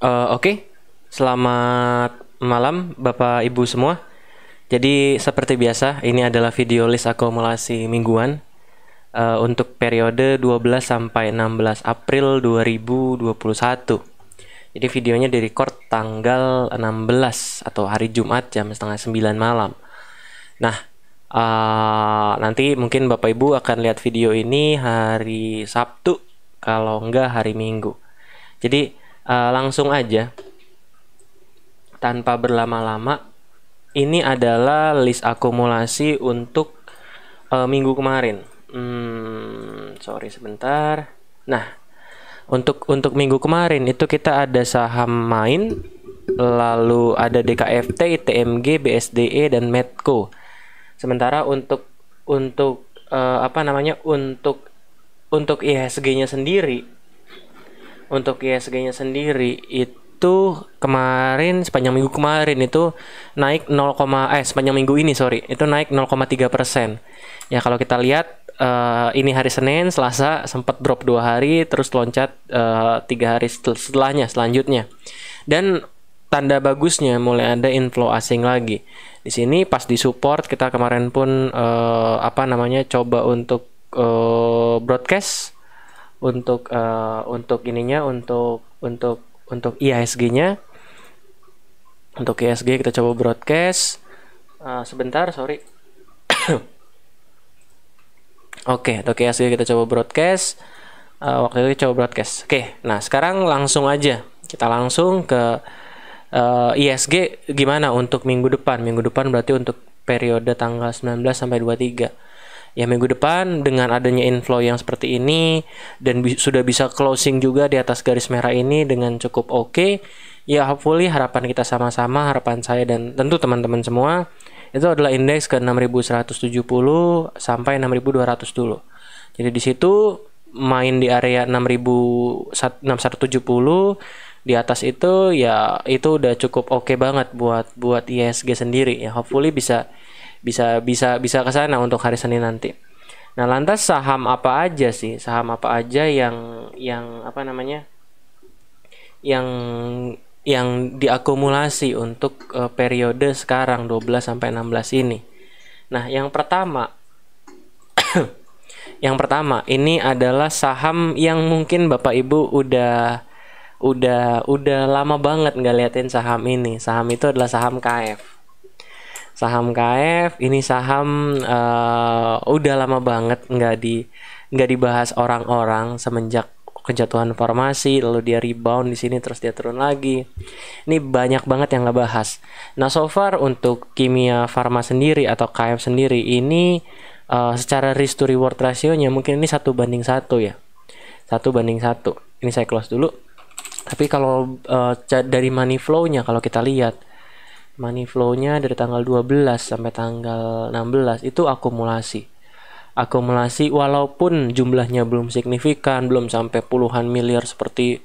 Oke, selamat malam Bapak Ibu semua. Jadi seperti biasa, ini adalah video list akumulasi mingguan untuk periode 12 sampai 16 April 2021. Jadi videonya direcord tanggal 16 atau hari Jumat jam setengah 9 malam. Nah, nanti mungkin Bapak Ibu akan lihat video ini hari Sabtu, kalau enggak hari Minggu. Jadi langsung aja tanpa berlama-lama, ini adalah list akumulasi untuk minggu kemarin. Sorry sebentar. Nah, untuk minggu kemarin itu kita ada saham main, lalu ada DKFT, ITMG, BSDE dan Medco. Sementara untuk IHSG-nya sendiri, itu kemarin sepanjang minggu kemarin itu naik sepanjang minggu ini itu naik 0,3%. Ya kalau kita lihat ini hari Senin, Selasa sempat drop 2 hari, terus loncat 3 hari selanjutnya. Dan tanda bagusnya mulai ada inflow asing lagi. Di sini pas di support kita kemarin pun coba untuk broadcast untuk IHSG-nya. Untuk IHSG kita coba broadcast. Sebentar, sorry. Oke, untuk IHSG kita coba broadcast. Waktu itu coba broadcast. Oke, nah sekarang langsung aja kita langsung ke IHSG gimana untuk minggu depan. Minggu depan berarti untuk periode tanggal 19 sampai 23. Ya, minggu depan dengan adanya inflow yang seperti ini dan sudah bisa closing juga di atas garis merah ini dengan cukup oke. Ya, hopefully harapan kita sama-sama, harapan saya dan tentu teman-teman semua, itu adalah indeks ke 6170 sampai 6200 dulu. Jadi di situ main di area 6170, di atas itu ya itu udah cukup oke banget buat IHSG sendiri ya. Hopefully bisa ke sana untuk hari Senin nanti. Nah, lantas saham apa aja sih? Saham apa aja yang diakumulasi untuk periode sekarang 12 sampai 16 ini. Nah, yang pertama ini adalah saham yang mungkin Bapak Ibu udah lama banget nggak liatin saham ini. Saham itu adalah saham KF. Saham KF ini saham udah lama banget nggak dibahas orang-orang semenjak kejatuhan formasi, lalu dia rebound di sini terus dia turun lagi. Ini banyak banget yang nggak bahas. Nah, so far untuk Kimia Farma sendiri atau KF sendiri ini secara risk to reward ratio-nya mungkin ini 1:1 ya. 1:1. Ini saya close dulu. Tapi kalau dari money flow-nya, kalau kita lihat money flow-nya dari tanggal 12 sampai tanggal 16 itu akumulasi walaupun jumlahnya belum signifikan, belum sampai puluhan miliar seperti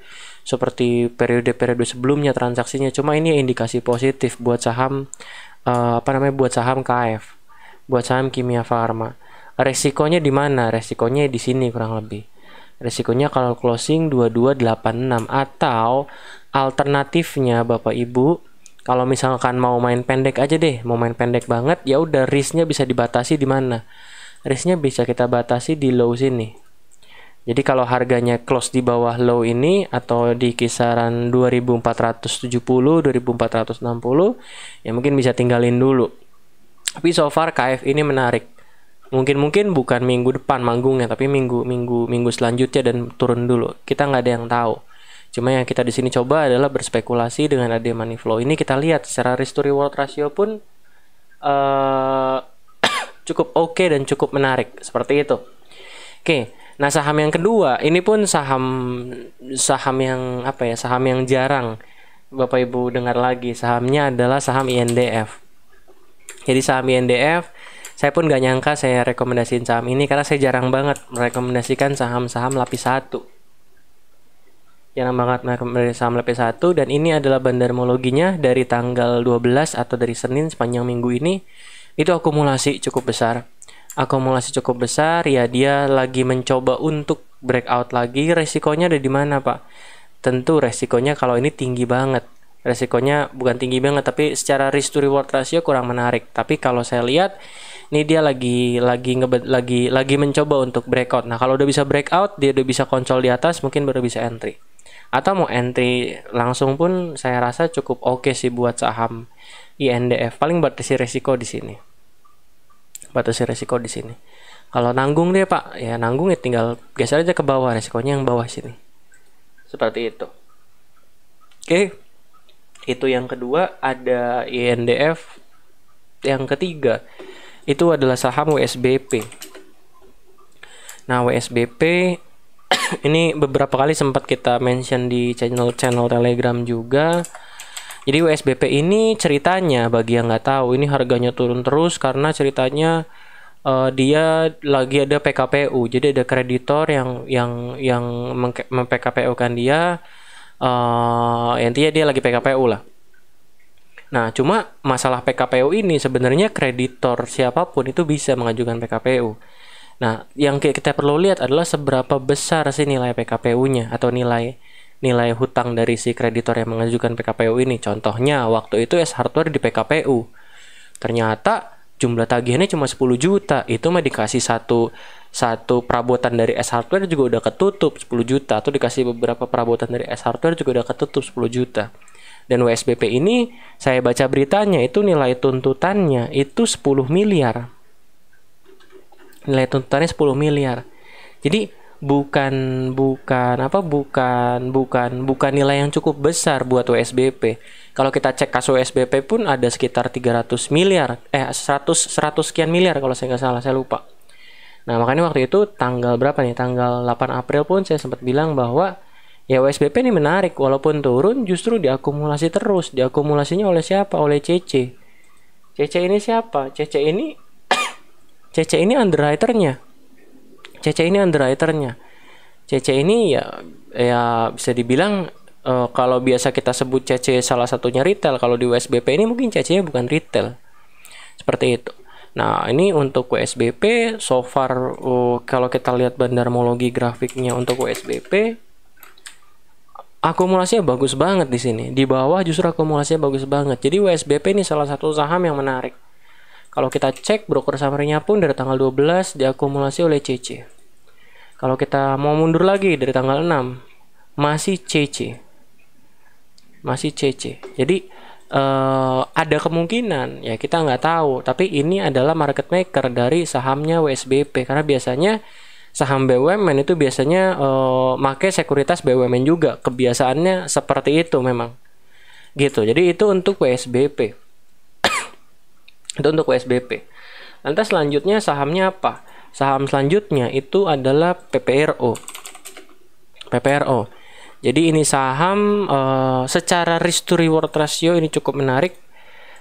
periode-periode sebelumnya transaksinya. Cuma ini indikasi positif buat saham buat saham KF, buat saham Kimia Farma. Resikonya di mana? Resikonya di sini kurang lebih. Resikonya kalau closing 2286 atau alternatifnya Bapak Ibu, kalau misalkan mau main pendek aja deh, mau main pendek banget, ya udah risknya bisa dibatasi di mana? Risknya bisa kita batasi di low sini. Jadi kalau harganya close di bawah low ini atau di kisaran 2470, 2460, ya mungkin bisa tinggalin dulu. Tapi so far KF ini menarik. Mungkin bukan minggu depan manggungnya, tapi minggu selanjutnya dan turun dulu. Kita nggak ada yang tahu. Cuma yang kita di sini coba adalah berspekulasi dengan ada money flow ini. Kita lihat secara risk to reward ratio pun cukup oke dan cukup menarik seperti itu. Oke, nah saham yang kedua ini pun saham yang jarang Bapak Ibu dengar lagi. Sahamnya adalah saham INDF. Jadi saham INDF, saya pun gak nyangka saya rekomendasiin saham ini karena saya jarang banget merekomendasikan saham-saham lapis 1. Jarang banget merekomendasikan saham lapis 1, dan ini adalah bandarmologinya dari tanggal 12 atau dari Senin sepanjang minggu ini. Itu akumulasi cukup besar. Ya dia lagi mencoba untuk breakout lagi. Resikonya ada di mana, Pak? tentu resikonya kalau ini tinggi banget. Resikonya bukan tinggi banget, tapi secara risk to reward ratio kurang menarik. Tapi kalau saya lihat ini dia lagi mencoba untuk breakout. Nah, kalau udah bisa breakout, dia udah bisa kontrol di atas, mungkin baru bisa entry. Atau mau entry langsung pun saya rasa cukup oke sih buat saham INDF. Paling batasi resiko di sini. Batasi resiko di sini. Kalau nanggung deh Pak, ya nanggung ya tinggal geser aja ke bawah, resikonya yang bawah sini. Seperti itu. Oke. Itu yang kedua. Ada INDF. Yang ketiga itu adalah saham WSBP. Nah, WSBP ini beberapa kali sempat kita mention di channel Telegram juga. Jadi WSBP ini ceritanya, bagi yang nggak tahu, ini harganya turun terus karena ceritanya dia lagi ada PKPU. Jadi ada kreditor yang mem-PKPU-kan dia. Intinya dia lagi PKPU lah. Nah, cuma masalah PKPU ini sebenarnya kreditor siapapun itu bisa mengajukan PKPU. Nah, yang kita perlu lihat adalah seberapa besar sih nilai PKPU-nya atau nilai hutang dari si kreditor yang mengajukan PKPU ini. Contohnya, waktu itu S Hardware di PKPU. Ternyata jumlah tagihannya cuma 10 juta. Itu mah dikasih satu perabotan dari S Hardware juga udah ketutup 10 juta. Atau dikasih beberapa perabotan dari S Hardware juga udah ketutup 10 juta. Dan WSBP ini, saya baca beritanya, itu nilai tuntutannya itu 10 miliar. Nilai tuntutannya 10 miliar. Jadi bukan nilai yang cukup besar buat WSBP. Kalau kita cek kasus WSBP pun ada sekitar 300 miliar, 100 sekian miliar kalau saya nggak salah, saya lupa. Nah, makanya waktu itu tanggal berapa nih? Tanggal 8 April pun saya sempat bilang bahwa ya WSBP ini menarik, walaupun turun justru diakumulasi terus. Diakumulasinya oleh siapa? Oleh CC. CC ini siapa? CC ini underwriternya. CC ini ya bisa dibilang kalau biasa kita sebut CC salah satunya retail, kalau di WSBP ini mungkin CC-nya bukan retail. Seperti itu. Nah, ini untuk WSBP so far kalau kita lihat bandarmologi grafiknya untuk WSBP, akumulasinya bagus banget di sini. Di bawah justru akumulasinya bagus banget. Jadi WSBP ini salah satu saham yang menarik. Kalau kita cek broker summary-nya pun dari tanggal 12 diakumulasi oleh CC. Kalau kita mau mundur lagi dari tanggal 6 masih CC. Jadi ada kemungkinan, ya kita nggak tahu, tapi ini adalah market maker dari sahamnya WSBP karena biasanya saham BUMN itu biasanya make sekuritas BUMN juga, kebiasaannya seperti itu memang gitu. Jadi itu untuk WSBP. Itu untuk WSBP. Lantas selanjutnya sahamnya apa? Saham selanjutnya itu adalah PPRO. Jadi ini saham secara risk to reward ratio ini cukup menarik.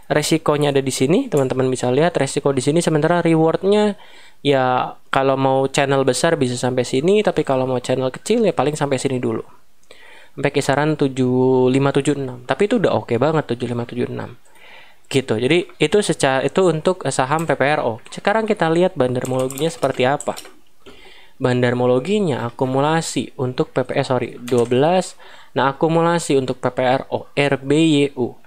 Resikonya ada di sini, teman-teman bisa lihat resiko di sini. Sementara rewardnya ya kalau mau channel besar bisa sampai sini, tapi kalau mau channel kecil ya paling sampai sini dulu. Sampai kisaran 7576. Tapi itu udah oke banget 7576. Gitu. Jadi itu untuk saham PPRO. Sekarang kita lihat bandarmologinya seperti apa. Bandarmologinya akumulasi untuk 12. Nah, akumulasi untuk PPRO RBYU.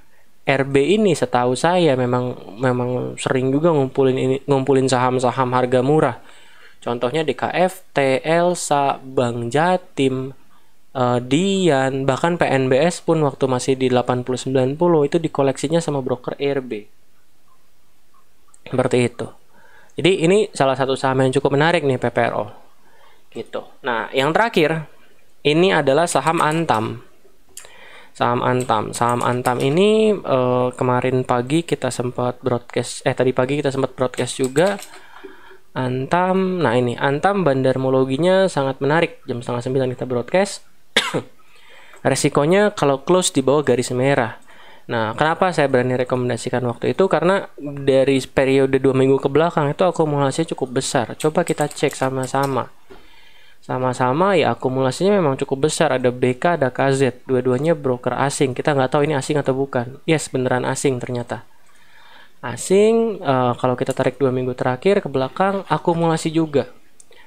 RB ini setahu saya memang sering juga ngumpulin saham-saham harga murah. Contohnya DKFT, Elsa, Bank Jatim, Dian, bahkan PNBS pun waktu masih di 80-90 itu dikoleksinya sama broker RB. Seperti itu. Jadi ini salah satu saham yang cukup menarik nih PPRO. Gitu. Nah, yang terakhir ini adalah saham Antam. Saham Antam ini kemarin pagi kita sempat broadcast, tadi pagi kita sempat broadcast juga. Antam, nah ini Antam bandarmologinya sangat menarik. Jam 8:30 kita broadcast. Resikonya kalau close di bawah garis merah. Nah, kenapa saya berani rekomendasikan waktu itu? Karena dari periode 2 minggu ke belakang itu akumulasinya cukup besar. Coba kita cek sama-sama ya, akumulasinya memang cukup besar. Ada BK, ada KZ, dua-duanya broker asing. Kita nggak tahu ini asing atau bukan. Yes, beneran asing ternyata. Asing. Kalau kita tarik 2 minggu terakhir ke belakang, akumulasi juga.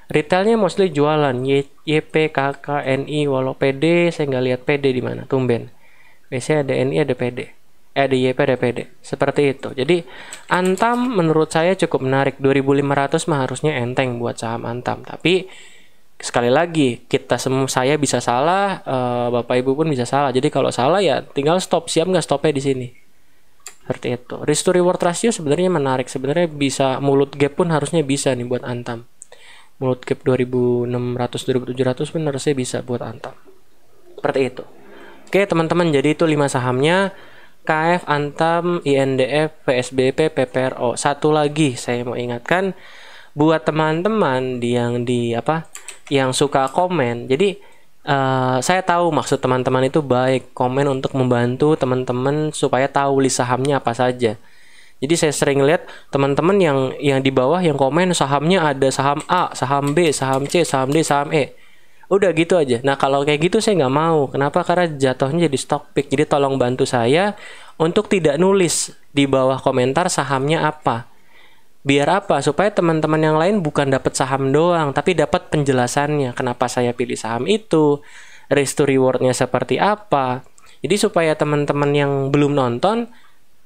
Retailnya mostly jualan YP, KK, NI, walau PD saya nggak lihat PD di mana, tumben. Biasanya ada NI, ada PD. Ada YP, ada PD. Seperti itu. Jadi Antam menurut saya cukup menarik. 2.500 mah harusnya enteng buat saham Antam. Tapi sekali lagi kita semua, saya bisa salah, Bapak Ibu pun bisa salah. Jadi kalau salah ya tinggal stop. Siap nggak stopnya di sini? Seperti itu. Risk to reward ratio sebenarnya menarik. Sebenarnya bisa mulut gap pun harusnya bisa nih buat Antam. Mulut gap 2.600 2.700 pun harusnya bisa buat Antam. Seperti itu. Oke teman-teman, jadi itu 5 sahamnya: KF, Antam, INDF, PSBP, PPRO. Satu lagi saya mau ingatkan buat teman-teman yang suka komen. Jadi saya tahu maksud teman-teman itu baik, komen untuk membantu teman-teman supaya tahu list sahamnya apa saja. Jadi saya sering lihat teman-teman yang di bawah yang komen sahamnya ada saham A, saham B, saham C, saham D, saham E. Udah gitu aja. Nah kalau kayak gitu saya nggak mau. Kenapa? Karena jatuhnya jadi stock pick. Jadi tolong bantu saya untuk tidak nulis di bawah komentar sahamnya apa. Biar apa? Supaya teman-teman yang lain bukan dapat saham doang, tapi dapat penjelasannya. Kenapa saya pilih saham itu, risk to rewardnya seperti apa. Jadi supaya teman-teman yang belum nonton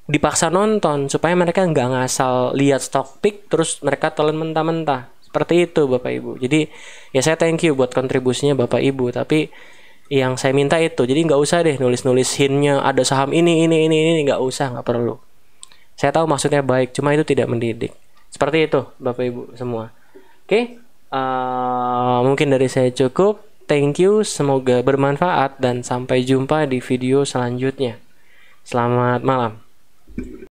dipaksa nonton, supaya mereka nggak ngasal lihat stock pick terus mereka telan mentah-mentah. Seperti itu Bapak Ibu. Jadi ya saya thank you buat kontribusinya Bapak Ibu. Tapi yang saya minta itu, jadi nggak usah deh nulis-nulis hintnya ada saham ini, nggak usah, nggak perlu. Saya tahu maksudnya baik, cuma itu tidak mendidik. Seperti itu Bapak Ibu semua. Oke, mungkin dari saya cukup. Thank you, semoga bermanfaat dan sampai jumpa di video selanjutnya. Selamat malam.